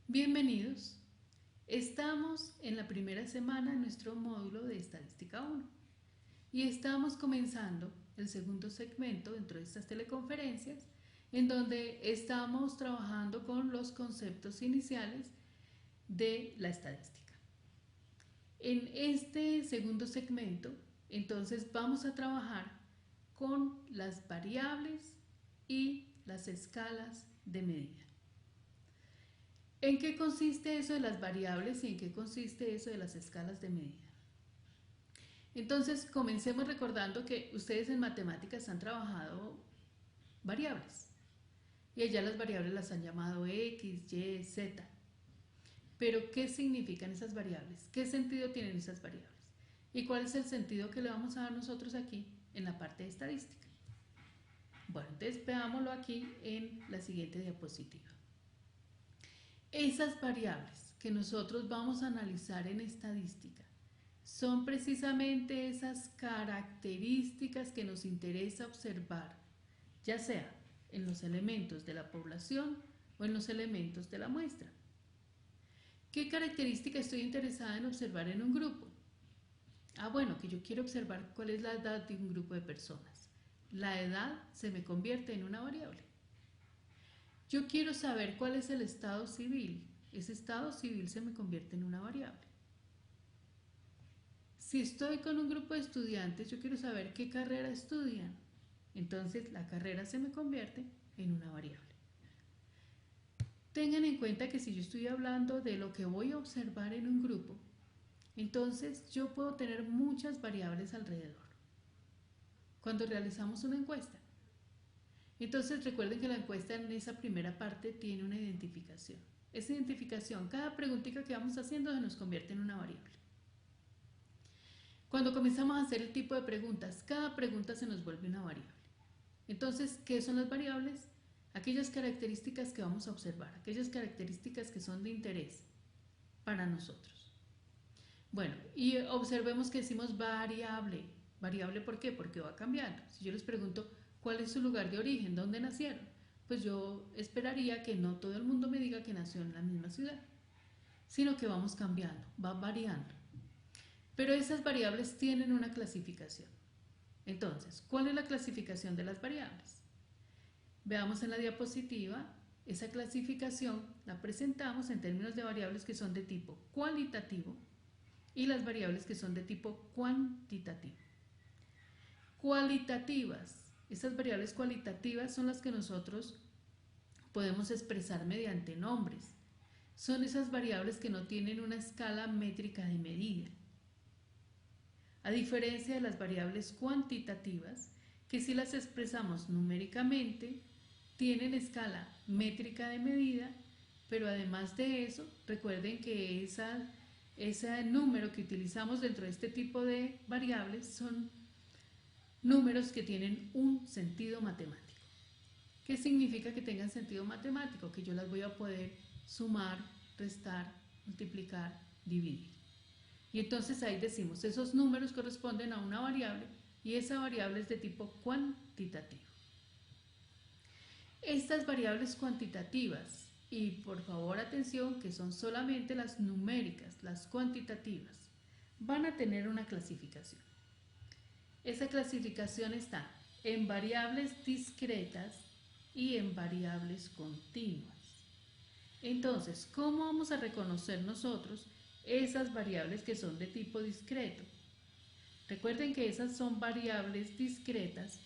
Bienvenidos. Estamos en la primera semana de nuestro módulo de Estadística 1 y estamos comenzando el segundo segmento dentro de estas teleconferencias en donde estamos trabajando con los conceptos iniciales de la estadística. En este segundo segmento, entonces vamos a trabajar con las variables y las escalas de medida. ¿En qué consiste eso de las variables y en qué consiste eso de las escalas de medida? Entonces, comencemos recordando que ustedes en matemáticas han trabajado variables y allá las variables las han llamado X, Y, Z. Pero, ¿qué significan esas variables? ¿Qué sentido tienen esas variables? ¿Y cuál es el sentido que le vamos a dar nosotros aquí en la parte de estadística? Bueno, entonces veámoslo aquí en la siguiente diapositiva. Esas variables que nosotros vamos a analizar en estadística son precisamente esas características que nos interesa observar, ya sea en los elementos de la población o en los elementos de la muestra. ¿Qué característica estoy interesada en observar en un grupo? Bueno, que yo quiero observar cuál es la edad de un grupo de personas. La edad se me convierte en una variable. Yo quiero saber cuál es el estado civil. Ese estado civil se me convierte en una variable. Si estoy con un grupo de estudiantes, yo quiero saber qué carrera estudian. Entonces la carrera se me convierte en una variable. Tengan en cuenta que si yo estoy hablando de lo que voy a observar en un grupo, entonces yo puedo tener muchas variables alrededor. Cuando realizamos una encuesta, entonces recuerden que la encuesta en esa primera parte tiene una identificación. Esa identificación, cada preguntita que vamos haciendo se nos convierte en una variable. Cuando comenzamos a hacer el tipo de preguntas, cada pregunta se nos vuelve una variable. Entonces, ¿qué son las variables? Aquellas características que vamos a observar, aquellas características que son de interés para nosotros. Bueno, y observemos que decimos variable. ¿Variable por qué? Porque va cambiando. Si yo les pregunto, ¿cuál es su lugar de origen? ¿Dónde nacieron? Pues yo esperaría que no todo el mundo me diga que nació en la misma ciudad, sino que vamos cambiando, va variando. Pero esas variables tienen una clasificación. Entonces, ¿cuál es la clasificación de las variables? Veamos en la diapositiva, esa clasificación la presentamos en términos de variables que son de tipo cualitativo y las variables que son de tipo cuantitativo. Cualitativas. Estas variables cualitativas son las que nosotros podemos expresar mediante nombres. Son esas variables que no tienen una escala métrica de medida. A diferencia de las variables cuantitativas, que si las expresamos numéricamente, tienen escala métrica de medida, pero además de eso, recuerden que ese número que utilizamos dentro de este tipo de variables son números que tienen un sentido matemático. ¿Qué significa que tengan sentido matemático? Que yo las voy a poder sumar, restar, multiplicar, dividir. Y entonces ahí decimos, esos números corresponden a una variable y esa variable es de tipo cuantitativo. Estas variables cuantitativas, y por favor atención que son solamente las numéricas, las cuantitativas, van a tener una clasificación. Esa clasificación está en variables discretas y en variables continuas. Entonces, ¿cómo vamos a reconocer nosotros esas variables que son de tipo discreto? Recuerden que esas son variables discretas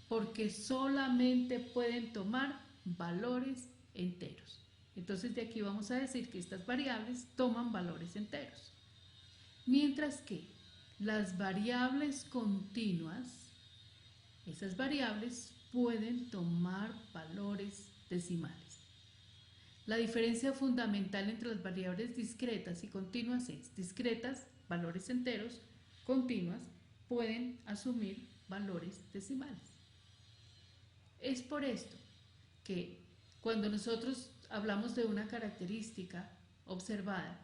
porque solamente pueden tomar valores enteros. Entonces de aquí vamos a decir que estas variables toman valores enteros. Mientras que las variables continuas, esas variables pueden tomar valores decimales. La diferencia fundamental entre las variables discretas y continuas es: discretas, valores enteros; continuas, pueden asumir valores decimales. Es por esto que cuando nosotros hablamos de una característica observada,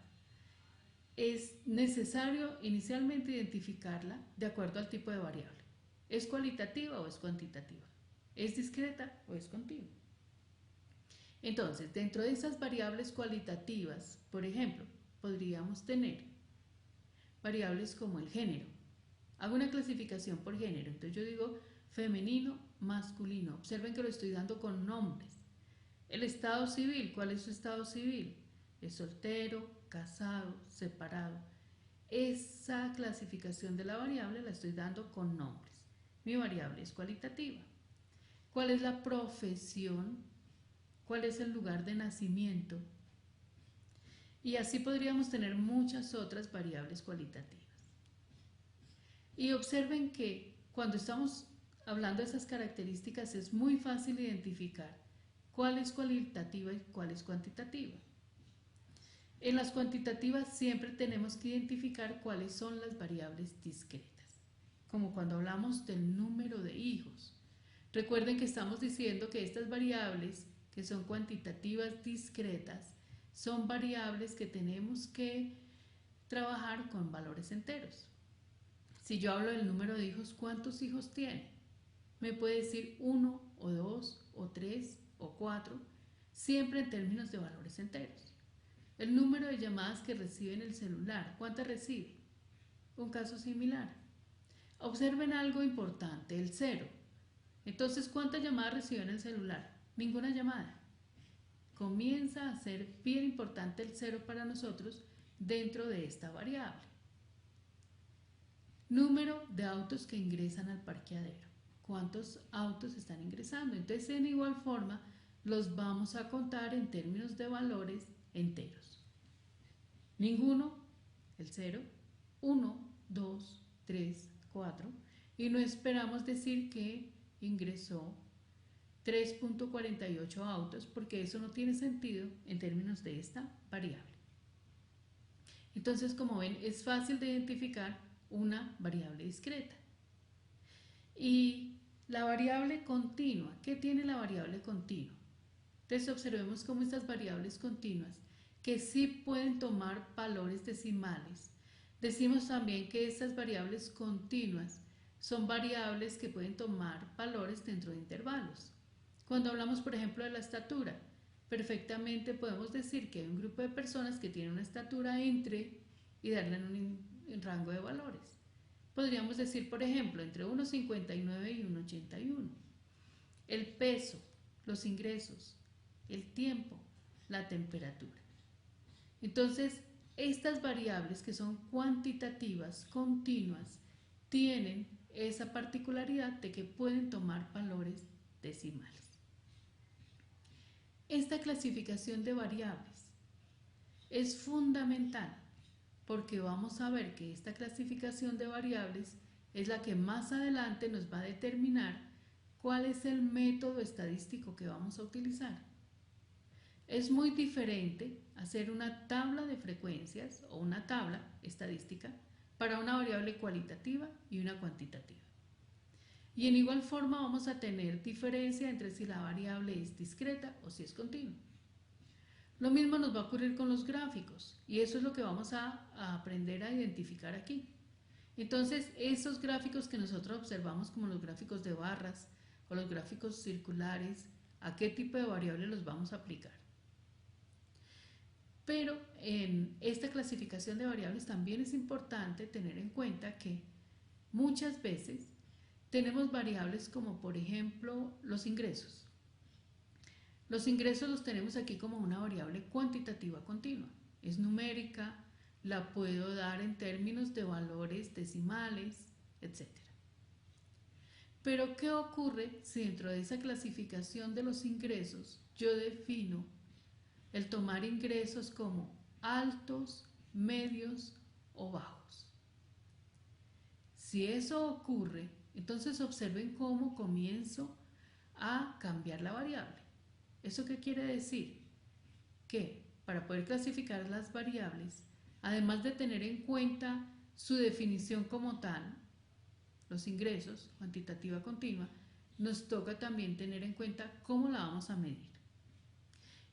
es necesario inicialmente identificarla de acuerdo al tipo de variable. ¿Es cualitativa o es cuantitativa? ¿Es discreta o es continua? Entonces, dentro de esas variables cualitativas, por ejemplo, podríamos tener variables como el género. Hago una clasificación por género, entonces yo digo femenino, masculino. Observen que lo estoy dando con nombres. El estado civil, ¿cuál es su estado civil? Es soltero, casado, separado. Esa clasificación de la variable la estoy dando con nombres. Mi variable es cualitativa. ¿Cuál es la profesión? ¿Cuál es el lugar de nacimiento? Y así podríamos tener muchas otras variables cualitativas. Y observen que cuando estamos hablando de esas características es muy fácil identificar cuál es cualitativa y cuál es cuantitativa. En las cuantitativas siempre tenemos que identificar cuáles son las variables discretas, como cuando hablamos del número de hijos. Recuerden que estamos diciendo que estas variables, que son cuantitativas discretas, son variables que tenemos que trabajar con valores enteros. Si yo hablo del número de hijos, ¿cuántos hijos tiene? Me puede decir 1 o 2 o 3 o 4, siempre en términos de valores enteros. El número de llamadas que recibe en el celular, ¿cuántas recibe? Un caso similar. Observen algo importante, el 0. Entonces, ¿cuántas llamadas recibe en el celular? Ninguna llamada. Comienza a ser bien importante el 0 para nosotros dentro de esta variable. Número de autos que ingresan al parqueadero. ¿Cuántos autos están ingresando? Entonces, en igual forma, los vamos a contar en términos de valores enteros. Ninguno, el 0, 1, 2, 3, 4. Y no esperamos decir que ingresó 3.48 autos porque eso no tiene sentido en términos de esta variable. Entonces, como ven, es fácil de identificar una variable discreta. Y la variable continua, ¿qué tiene la variable continua? Entonces observemos cómo estas variables continuas, que sí pueden tomar valores decimales, decimos también que estas variables continuas son variables que pueden tomar valores dentro de intervalos. Cuando hablamos, por ejemplo, de la estatura, perfectamente podemos decir que hay un grupo de personas que tienen una estatura entre y darle un rango de valores. Podríamos decir, por ejemplo, entre 1,59 y 1,81. El peso, los ingresos, el tiempo, la temperatura. Entonces, estas variables que son cuantitativas, continuas, tienen esa particularidad de que pueden tomar valores decimales. Esta clasificación de variables es fundamental porque vamos a ver que esta clasificación de variables es la que más adelante nos va a determinar cuál es el método estadístico que vamos a utilizar. Es muy diferente hacer una tabla de frecuencias o una tabla estadística para una variable cualitativa y una cuantitativa. Y en igual forma vamos a tener diferencia entre si la variable es discreta o si es continua. Lo mismo nos va a ocurrir con los gráficos y eso es lo que vamos a aprender a identificar aquí. Entonces, esos gráficos que nosotros observamos como los gráficos de barras o los gráficos circulares, ¿a qué tipo de variable los vamos a aplicar? Pero en esta clasificación de variables también es importante tener en cuenta que muchas veces tenemos variables como por ejemplo los ingresos. Los ingresos los tenemos aquí como una variable cuantitativa continua. Es numérica, la puedo dar en términos de valores decimales, etc. Pero ¿qué ocurre si dentro de esa clasificación de los ingresos yo defino el tomar ingresos como altos, medios o bajos? Si eso ocurre, entonces observen cómo comienzo a cambiar la variable. ¿Eso qué quiere decir? Que para poder clasificar las variables, además de tener en cuenta su definición como tal, los ingresos, cuantitativa continua, nos toca también tener en cuenta cómo la vamos a medir.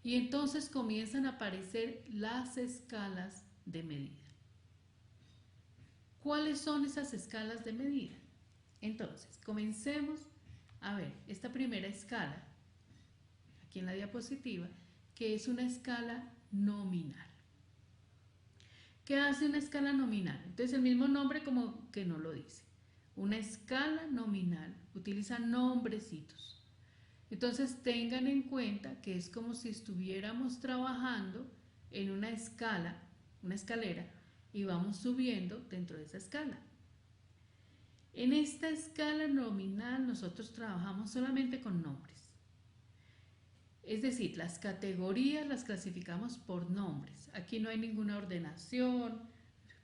Y entonces comienzan a aparecer las escalas de medida. ¿Cuáles son esas escalas de medida? Entonces, comencemos a ver esta primera escala. aquí en la diapositiva, que es una escala nominal. ¿Qué hace una escala nominal? Entonces el mismo nombre como que no lo dice. Una escala nominal utiliza nombrecitos. Entonces tengan en cuenta que es como si estuviéramos trabajando en una escala, una escalera, y vamos subiendo dentro de esa escala. En esta escala nominal nosotros trabajamos solamente con nombres. Es decir, las categorías las clasificamos por nombres. Aquí no hay ninguna ordenación,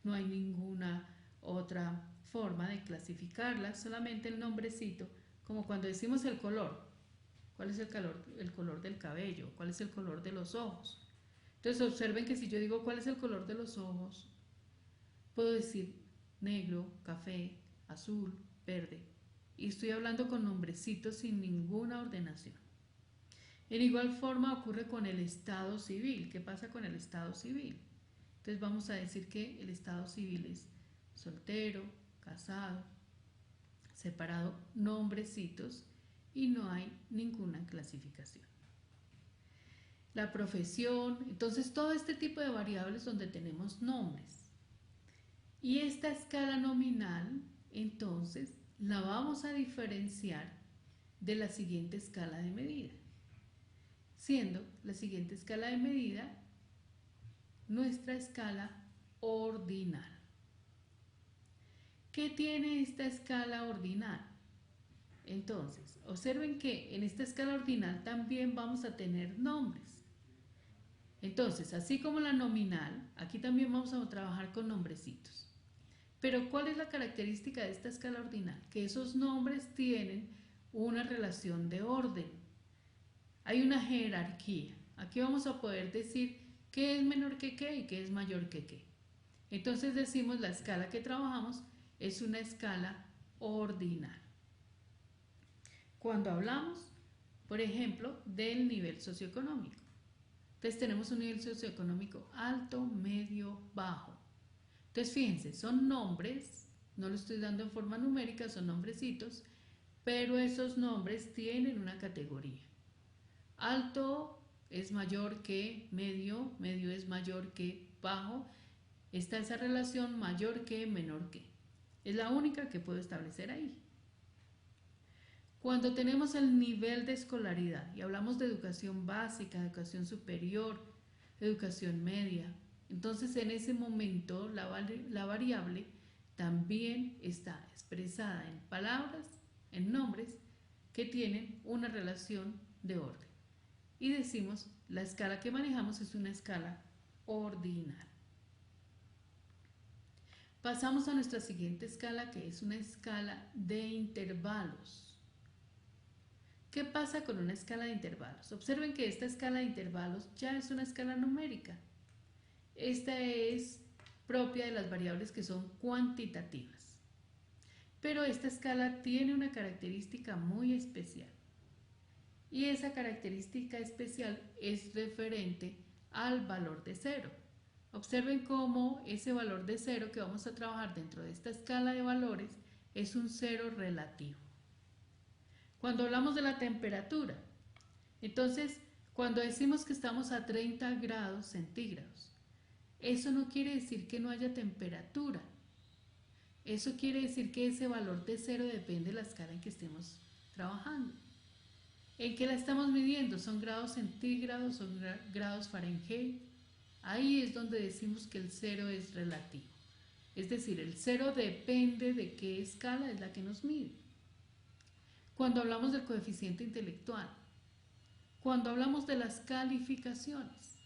no hay ninguna otra forma de clasificarlas, solamente el nombrecito, como cuando decimos el color. ¿Cuál es el color del cabello? ¿Cuál es el color de los ojos? Entonces observen que si yo digo cuál es el color de los ojos, puedo decir negro, café, azul, verde. Y estoy hablando con nombrecitos sin ninguna ordenación. En igual forma ocurre con el estado civil. ¿Qué pasa con el estado civil? Entonces vamos a decir que el estado civil es soltero, casado, separado, nombrecitos y no hay ninguna clasificación. La profesión, entonces todo este tipo de variables donde tenemos nombres. Y esta escala nominal, entonces, la vamos a diferenciar de la siguiente escala de medida, siendo la siguiente escala de medida nuestra escala ordinal. ¿Qué tiene esta escala ordinal? Entonces, observen que en esta escala ordinal también vamos a tener nombres. Entonces, así como la nominal, aquí también vamos a trabajar con nombrecitos. Pero ¿cuál es la característica de esta escala ordinal? Que esos nombres tienen una relación de orden. Hay una jerarquía. Aquí vamos a poder decir qué es menor que qué y qué es mayor que qué. Entonces decimos la escala que trabajamos es una escala ordinal. Cuando hablamos, por ejemplo, del nivel socioeconómico. Entonces tenemos un nivel socioeconómico alto, medio, bajo. Entonces fíjense, son nombres, no lo estoy dando en forma numérica, son nombrecitos, pero esos nombres tienen una categoría. Alto es mayor que medio, medio es mayor que bajo. Está esa relación mayor que, menor que. Es la única que puedo establecer ahí. Cuando tenemos el nivel de escolaridad y hablamos de educación básica, educación superior, educación media, entonces en ese momento la variable también está expresada en palabras, en nombres que tienen una relación de orden. Y decimos, la escala que manejamos es una escala ordinal. Pasamos a nuestra siguiente escala, que es una escala de intervalos. ¿Qué pasa con una escala de intervalos? Observen que esta escala de intervalos ya es una escala numérica. Esta es propia de las variables que son cuantitativas. Pero esta escala tiene una característica muy especial. Y esa característica especial es referente al valor de cero. Observen cómo ese valor de cero que vamos a trabajar dentro de esta escala de valores es un cero relativo. Cuando hablamos de la temperatura, entonces cuando decimos que estamos a 30 grados centígrados, eso no quiere decir que no haya temperatura. Eso quiere decir que ese valor de cero depende de la escala en que estemos trabajando. ¿En qué la estamos midiendo? ¿Son grados centígrados o grados Fahrenheit? Ahí es donde decimos que el cero es relativo. Es decir, el cero depende de qué escala es la que nos mide. Cuando hablamos del coeficiente intelectual, cuando hablamos de las calificaciones,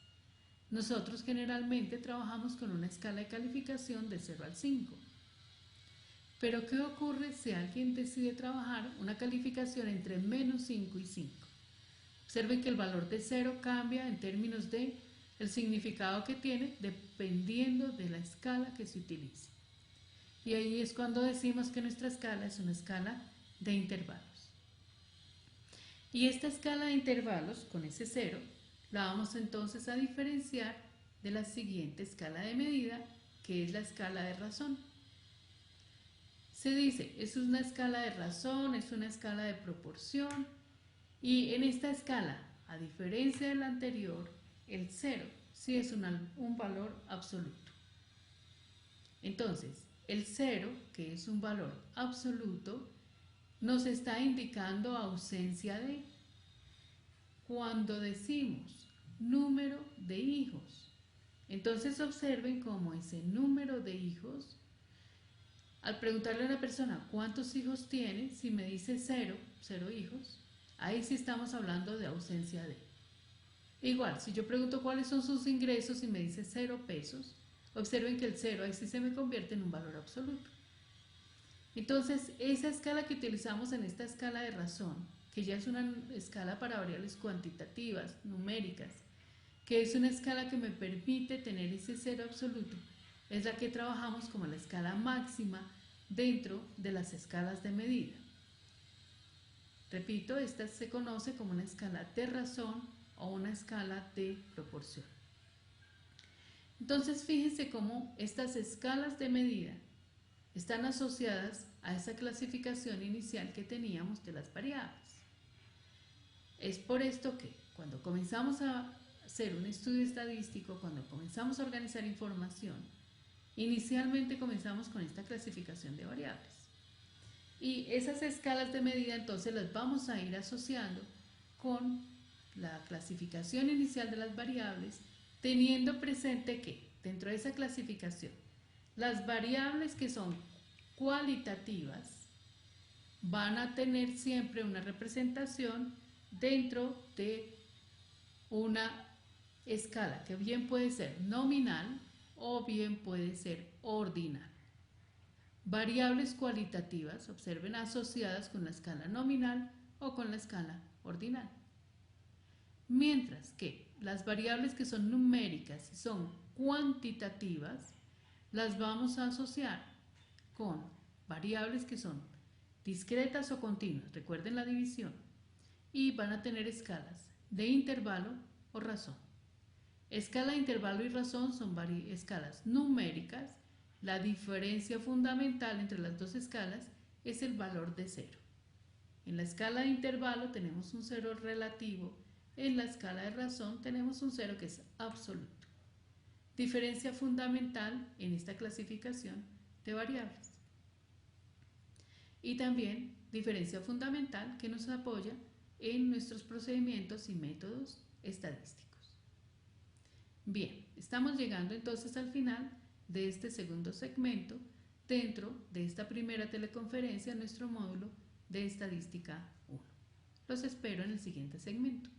nosotros generalmente trabajamos con una escala de calificación de 0 al 5. Pero ¿qué ocurre si alguien decide trabajar una calificación entre menos 5 y 5? Observen que el valor de 0 cambia en términos de el significado que tiene dependiendo de la escala que se utilice. Y ahí es cuando decimos que nuestra escala es una escala de intervalos. Y esta escala de intervalos, con ese 0, la vamos entonces a diferenciar de la siguiente escala de medida, que es la escala de razón. Se dice, es una escala de razón, es una escala de proporción, y en esta escala a diferencia del anterior, el 0 sí es un valor absoluto. Entonces, el 0, que es un valor absoluto, nos está indicando ausencia de. Cuando decimos número de hijos, entonces observen cómo ese número de hijos, al preguntarle a una persona cuántos hijos tiene, si me dice 0 hijos, ahí sí estamos hablando de ausencia de. Igual, si yo pregunto cuáles son sus ingresos y me dice 0 pesos, observen que el 0 ahí sí se me convierte en un valor absoluto. Entonces, esa escala que utilizamos en esta escala de razón, que ya es una escala para variables cuantitativas, numéricas, que es una escala que me permite tener ese 0 absoluto, es la que trabajamos como la escala máxima dentro de las escalas de medida. Repito, esta se conoce como una escala de razón o una escala de proporción. Entonces, fíjense cómo estas escalas de medida están asociadas a esa clasificación inicial que teníamos de las variables. Es por esto que cuando comenzamos a hacer un estudio estadístico, cuando comenzamos a organizar información, inicialmente comenzamos con esta clasificación de variables. Y esas escalas de medida entonces las vamos a ir asociando con la clasificación inicial de las variables, teniendo presente que dentro de esa clasificación, las variables que son cualitativas van a tener siempre una representación dentro de una escala que bien puede ser nominal o bien puede ser ordinal. Variables cualitativas, observen, asociadas con la escala nominal o con la escala ordinal. Mientras que las variables que son numéricas y son cuantitativas, las vamos a asociar con variables que son discretas o continuas, recuerden la división, y van a tener escalas de intervalo o razón. Escala de intervalo y razón son escalas numéricas. La diferencia fundamental entre las dos escalas es el valor de 0. En la escala de intervalo tenemos un 0 relativo, en la escala de razón tenemos un 0 que es absoluto. Diferencia fundamental en esta clasificación de variables. Y también diferencia fundamental que nos apoya en nuestros procedimientos y métodos estadísticos. Bien, estamos llegando entonces al final de este segundo segmento dentro de esta primera teleconferencia en nuestro módulo de Estadística 1. Los espero en el siguiente segmento.